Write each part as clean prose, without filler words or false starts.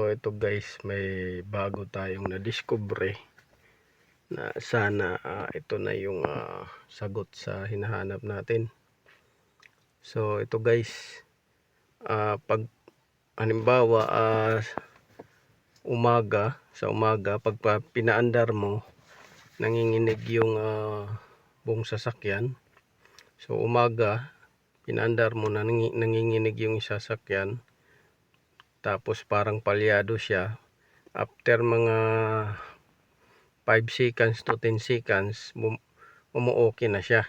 So ito guys, may bago tayong na-discover na sana ito na yung sagot sa hinahanap natin. So ito guys, pag halimbawa sa umaga pag pinaandar mo, nanginginig yung buong sasakyan. So umaga pinaandar mo, nanginginig yung sasakyan, tapos parang palyado siya. After mga 5 seconds to 10 seconds, umu-okay na siya.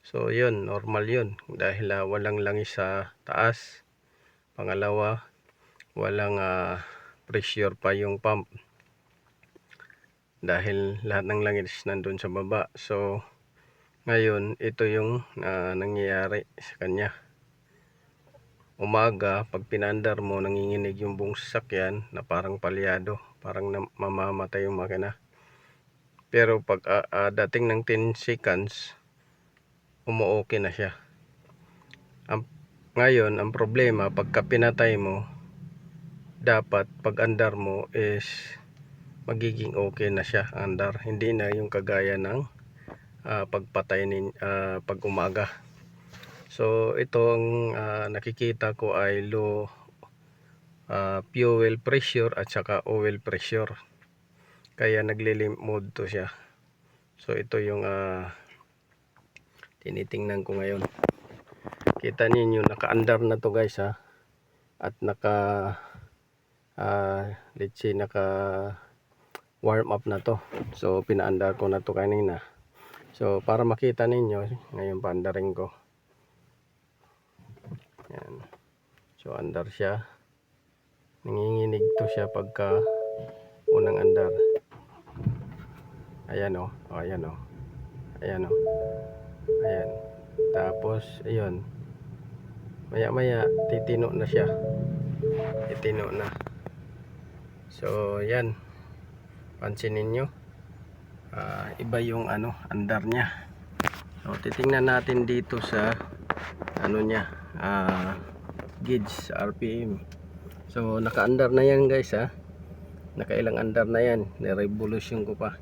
So yun, normal yun, dahil walang langis sa taas. Pangalawa, walang pressure pa yung pump, dahil lahat ng langis nandun sa baba. So ngayon, ito yung nangyayari sa kanya. Umaga, pag pinandar mo, nanginginig yung buong sasakyan na parang palyado, parang mamamatay yung makina. Pero pag dating ng 10 seconds, umu-okay na siya. Ngayon, ang problema, pagka pinatay mo, dapat pag andar mo is magiging okay na siya andar. Hindi na yung kagaya ng pagpatay pag umaga. So itong nakikita ko ay low fuel pressure at saka oil pressure, kaya naglilimp mode to siya. So ito yung tinitingnan ko ngayon. Kita ninyo, naka-andar na to guys at let's say naka warm up na to. So pinaandar ko na to kanina. So para makita ninyo, ngayon paandarin ko. Yan. So andar siya. Nanginginig to siya pagka unang andar. Ayan o. Ayan o. Ayan o. Ayan. Tapos ayun, maya maya titino na siya. Titino na. So yan, pansinin nyo, iba yung andar nya. So titingnan natin dito sa nya, gauge RPM. So naka-andar na yan guys nakailang andar na yan, ni-revolution ko pa.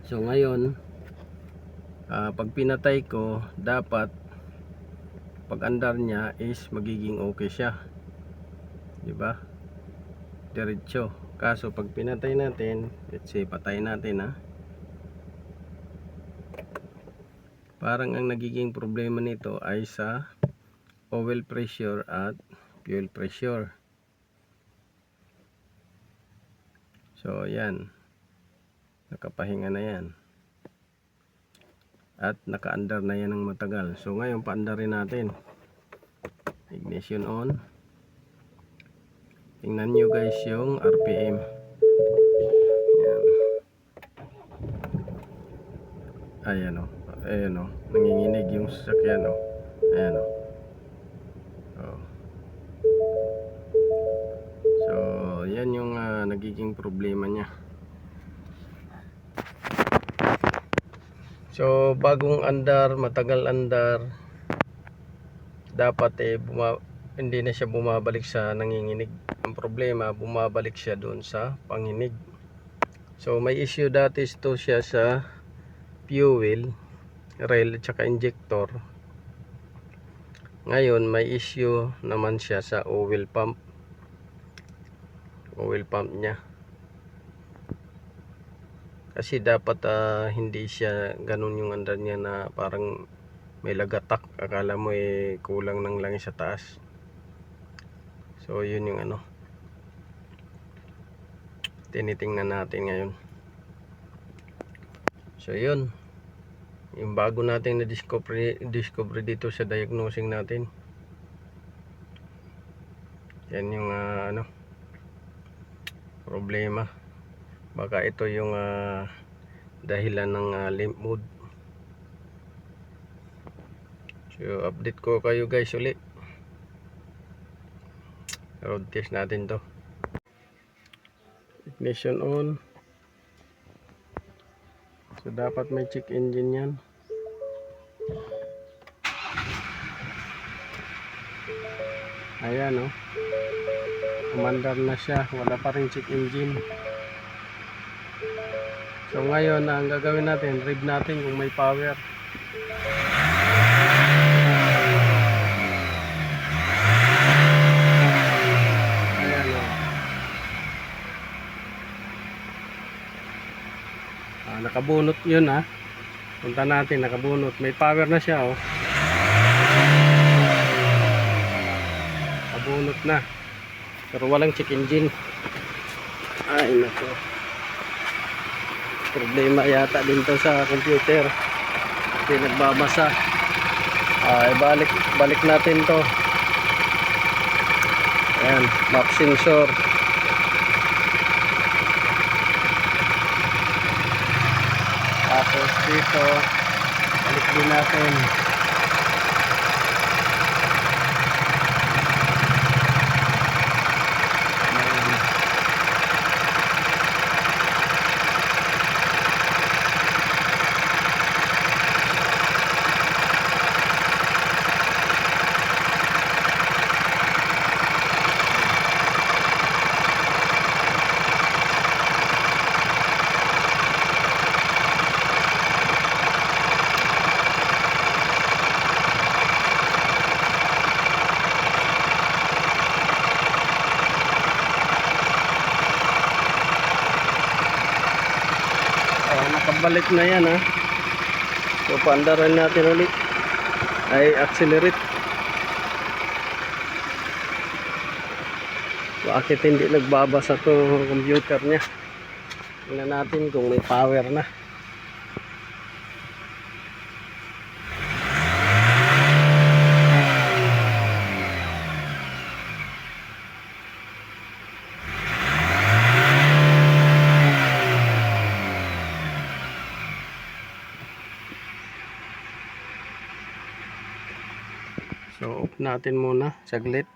So ngayon, pag pinatay ko, dapat pag andar nya is magiging okay siya, diba? Diretso. Kaso pag pinatay natin, let's say patay natin parang ang nagiging problema nito ay sa oil pressure at fuel pressure. So yan, nakapahinga na yan at naka-andar na yan ng matagal. So ngayon paandarin natin. Ignition on. Tingnan nyo guys yung RPM. Yan. Ayan o. Ayan o. Nanginginig yung sasakyan o. Ayan o. So yan yung nagiging problema nya. So bagong andar, matagal andar, dapat hindi na siya bumabalik sa nanginginig. Ang problema, bumabalik siya doon sa panginig. So may issue dati ito siya sa fuel rail at saka injector. Ngayon may issue naman siya sa oil pump nya. Kasi dapat hindi siya ganun yung andar niya na parang may lagatak, akala mo kulang ng langis sa taas. So yun yung tinitingnan natin ngayon. So yun, yung bago nating na-discover dito sa diagnosing natin. Yan yung problema. Baka ito yung dahilan ng limp mode. So update ko kayo guys ulit. Road test natin to. Ignition on. So dapat may check engine yan. Ayan umandar na siya, wala pa rin check engine. So ngayon ang gagawin natin, rev natin kung may power. Ayan o. Nakabunot yun ha. Punta natin, nakabunot. May power na siya oh. Nakabunot na. Pero walang check engine. Ay nako. Problema yata din to sa computer. Hindi nagbabasa. Balik natin to. Ayan, map sensor. Tapos dito, balik din natin. Nakabalik na yan ha. So paandaran natin ulit. Ay accelerate. Bakit hindi nagbabasa to computer nya? Tingnan natin kung may power na. So off natin muna saglit.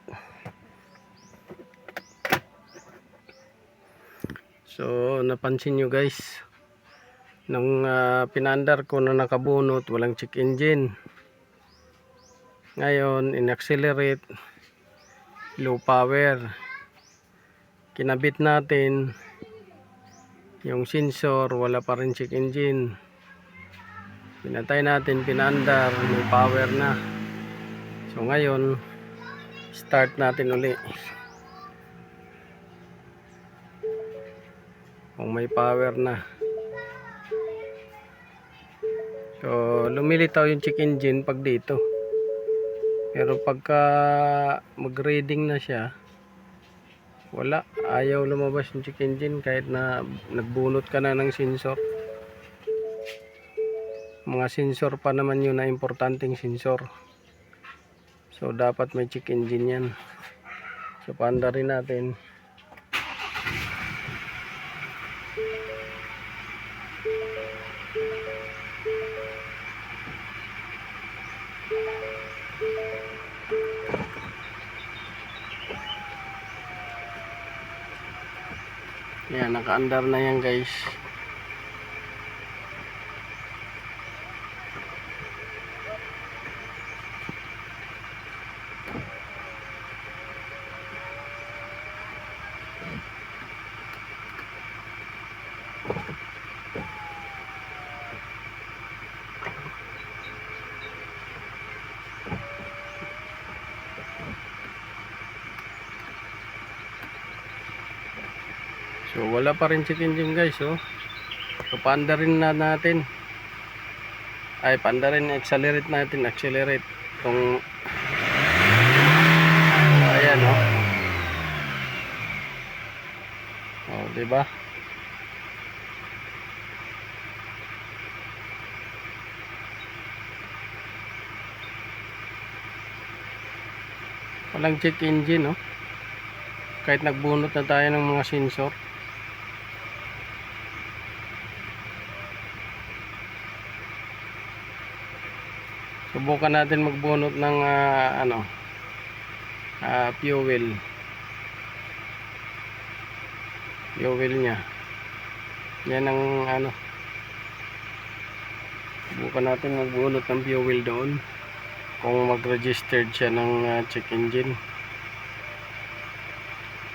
So napansin nyo guys, nung pinandar ko na nakabunot, walang check engine. Ngayon in-accelerate, low power. Kinabit natin yung sensor, wala pa rin check engine. Pinatay natin, pinandar, may power na. So ngayon start natin uli kung may power na. So lumilitaw yung check engine pag dito, pero pagka mag reading na siya, wala, ayaw lumabas yung check engine kahit na nagbunot ka na ng sensor. Mga sensor pa naman yun na importanteng sensor. So dapat may check engine yan. So paanda rin natin. Yan, naka-andar na yan guys. So wala pa rin check engine guys oh. So paanda rin na natin. Ay paanda rin, accelerate natin, accelerate. Kung ayan oh. Oh, di ba? Walang check engine oh. Kahit nagbunot na tayo ng mga sensor. Subukan natin magbunot ng fuel nya. Yan ang subukan natin magbunot ng fuel doon kung mag-registered siya ng check engine.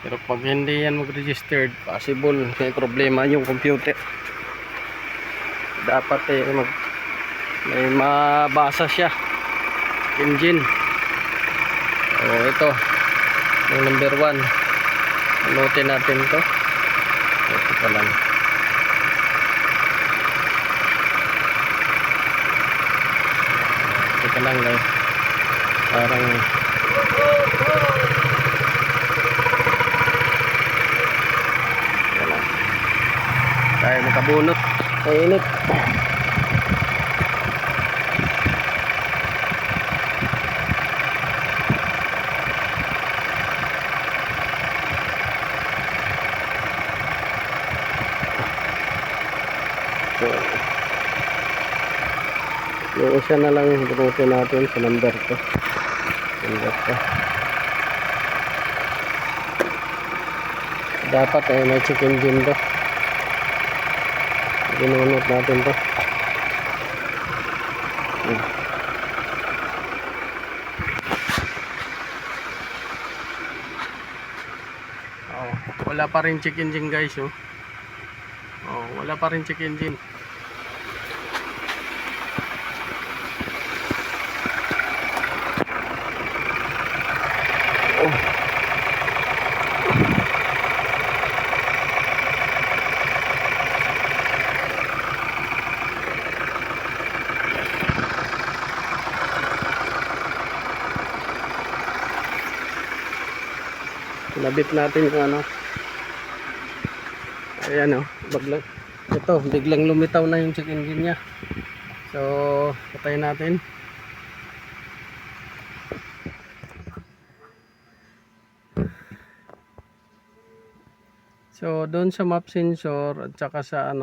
Pero pag hindi yan mag-registered, possible may problema yung computer. Dapat may mabasa siya, engine. Ito yung number 1. Anotin natin to. Ito pa lang. Teka lang guys, parang tayo makabunot. Mainit. So, yung isa na lang bunutin natin sa number to. Dapat may check engine to. Binunot natin to. Wala pa rin check engine guys. Wala pa rin check engine. Nabit natin yung ano. Ayan biglang lumitaw na yung check engine nya. So patayin natin. So doon sa map sensor at saka sa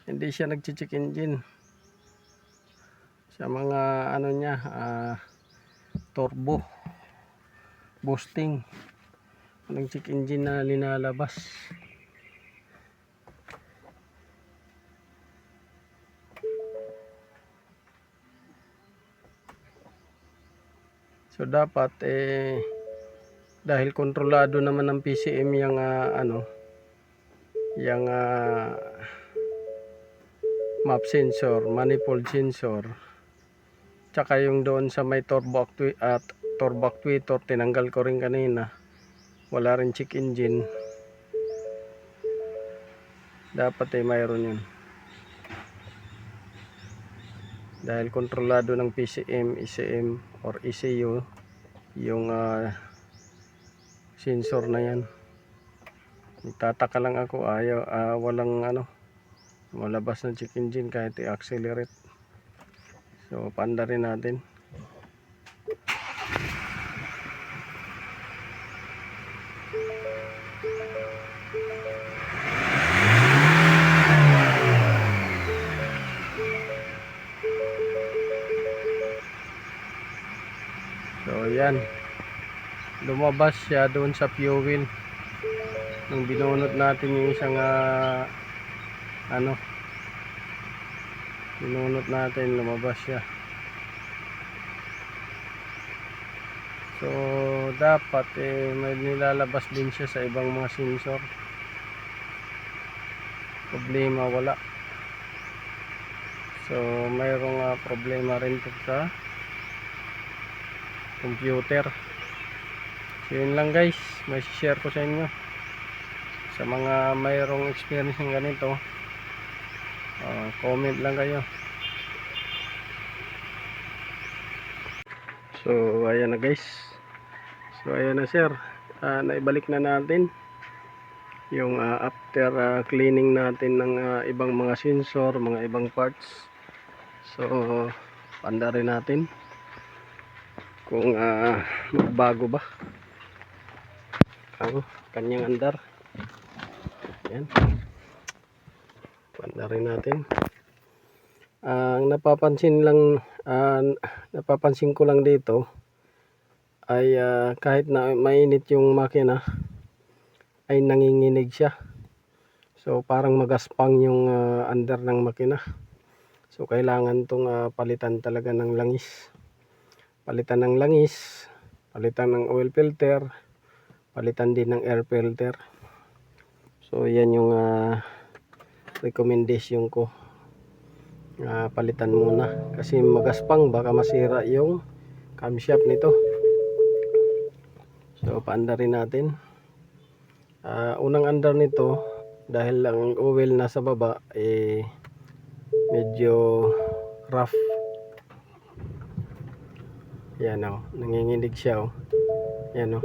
hindi siya nag-check engine. Sa mga nya turbo boosting ng check engine na linalabas. So dapat dahil kontrolado naman ng PCM yung map sensor, manifold sensor, tsaka yung doon sa may turbo actuator tinanggal ko rin kanina, wala rin check engine. Dapat mayroon yun dahil kontrolado ng PCM, ECM or ECU yung sensor na yan. Nagtataka lang ako, walang malabas na check engine kahit i-accelerate. So paanda rin natin. So yan, lumabas siya doon sa fuel nung binunot natin yung isang binunot natin, lumabas siya. So dapat may nilalabas din siya sa ibang mga sensor. Problema wala. So mayroong problema rin ito sa computer. So yun lang guys, may share ko sa inyo. Sa mga mayroong experience ng ganito, comment lang kayo. So ayan na guys. So ayan na sir, naibalik na natin yung after cleaning natin ng ibang mga sensor, mga ibang parts. So panda rin natin kung magbago ba ang kanyang andar. Yan, panda rin natin. Ang napapansin ko lang dito ay kahit na mainit yung makina ay nanginginig siya. So parang magaspang yung andar ng makina. So kailangan tong palitan talaga ng langis. Palitan ng langis, palitan ng oil filter, palitan din ng air filter. So yan yung recommendation ko, palitan muna kasi magaspang, baka masira yung camshaft nito. So paandarin natin. Unang andar nito, dahil ang oil nasa baba medyo rough. Yan nanginginig siya yan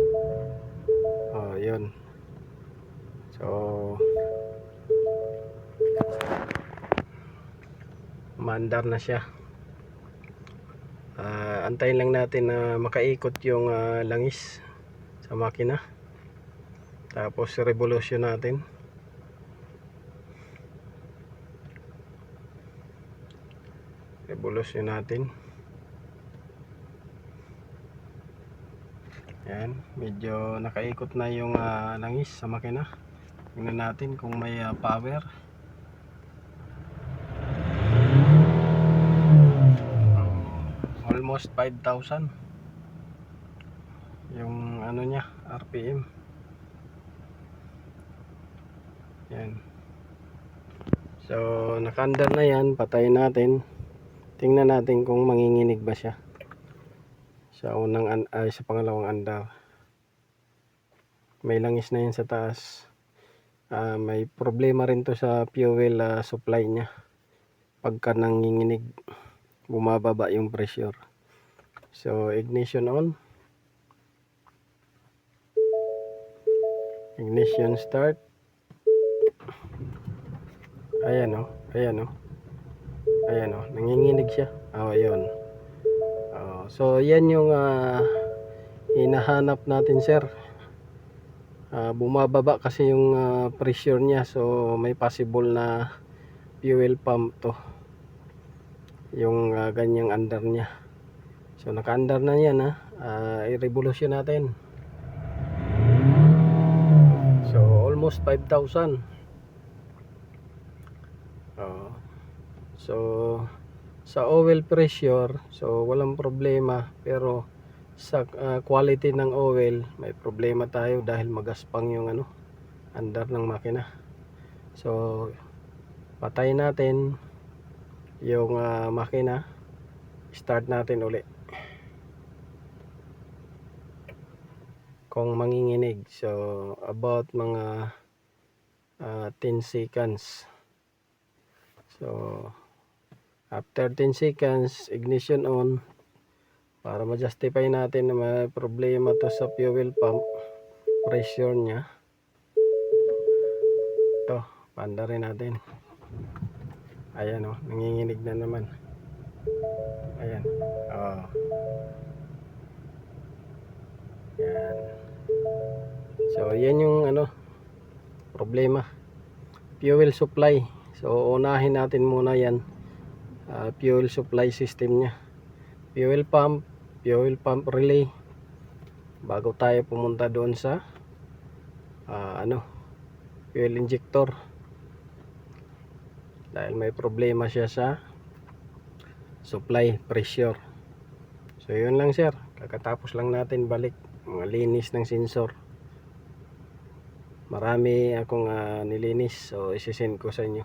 yun. So maandar na siya. Antayin lang natin na makaikot yung langis sa makina, tapos revolution natin. Yan, medyo nakaikot na yung langis sa makina. Tingnan natin kung may power. Almost 5,000 yung niya, RPM. Yan. So nakaandar na yan, patayin natin. Tingnan natin kung manginginig ba siya sa sa pangalawang andar. May langis na yan sa taas. May problema rin to sa fuel supply nya. Pagka nanginginig, bumababa yung pressure. So ignition on, ignition start. Ayan nanginginig siya. Ayun. So yan yung hinahanap natin, sir. Bumababa kasi yung pressure niya, so may possible na fuel pump to yung ganyang andar niya. So naka-andar na yan i-revolution natin. So almost 5,000. So sa oil pressure, so walang problema, pero sa quality ng oil may problema tayo dahil magaspang yung andar ng makina. So patayin natin yung makina, start natin uli kung manginginig. So about mga 10 seconds. So after 10 seconds, ignition on, para ma-justify natin na may problema to sa fuel pump pressure nya. Ito, paandarin natin. Ayan nanginginig na naman. Ayan. Yan. So yan yung problema, fuel supply. So unahin natin muna yan, fuel supply system nya, fuel pump relay, bago tayo pumunta doon sa fuel injector, dahil may problema siya sa supply pressure. So yun lang, sir. Kakatapos lang natin balik mga linis ng sensor. Marami akong nilinis, so isisend ko sa inyo.